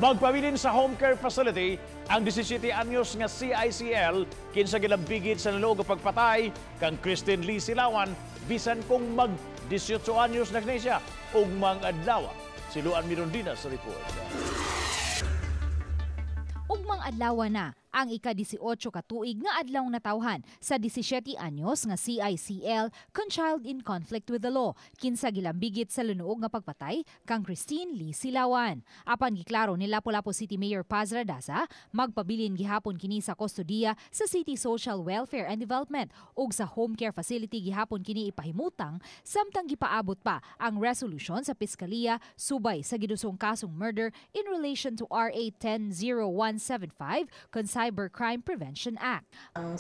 Magpabilin sa home care facility ang 17 anyos nga CICL kinsa gilambigit sa nalog nga pagpatay kang Christine Lee Silawan bisan kung mag 18 anyos na siya ug mang-adlaw. Siluan Mirondina sa report. Ugmang adlaw na ang ika-18 katuig nga adlaw natawhan sa 17 anyos nga CICL kung child in conflict with the law kinsa gilambigit sa lunuog nga pagpatay kang Christine Lee Silawan. Apan giklaro ni Lapu-Lapu City Mayor Paz Radasa magpabilin gihapon kini sa kustodiya sa City Social Welfare and Development ug sa home care facility gihapon kini ipahimutang samtang gipaabot pa ang resolution sa piskalya subay sa gidusong kasong murder in relation to RA 100175 Cybercrime Prevention Act.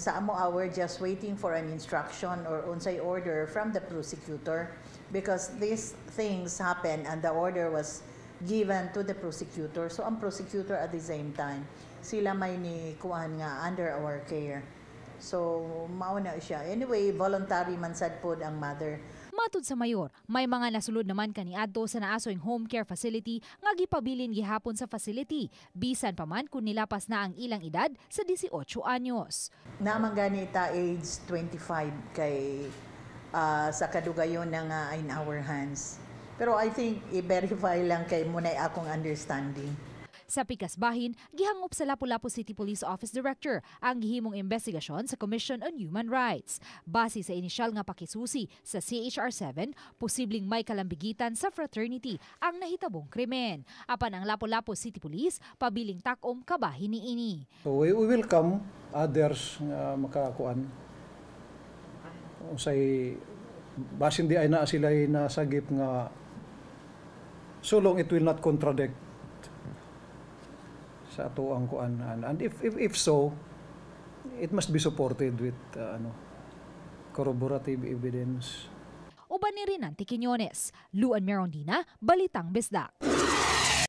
Sa amo we're just waiting for an instruction or unsay order from the prosecutor because these things happen and the order was given to the prosecutor. So ang prosecutor at the same time, sila may ni kuan nga under our care. So mauna siya. Anyway, voluntary man sad pod ang mother. Matud sa mayor, may mga nasulod naman kaniadto sa naasoing home care facility nga gipabilin gihapon sa facility bisan pa man kun nilapas na ang ilang edad sa 18 anyos. Naman ganita age 25 kay sa kadugayon na nga in our hands. Pero I think i-verify lang kay munay akong understanding. Sa Pikasbahin, gihangop sa Lapu-Lapu City Police Office Director ang gihimong investigasyon sa Commission on Human Rights. Base sa inisyal nga pakisusi sa CHR-7, posibleng may kalambigitan sa fraternity ang nahitabong krimen. Apan ang Lapu-Lapu City Police, pabiling takom kabahin niini. So we welcome others nga makakuan. Usay basin di ay na sila nasagip nga so long it will not contradict sa ato ang kuan, and if so it must be supported with corroborative evidence. Uban ni Rinanti Quiñones, Luan Mirondina, Balitang Bisdak.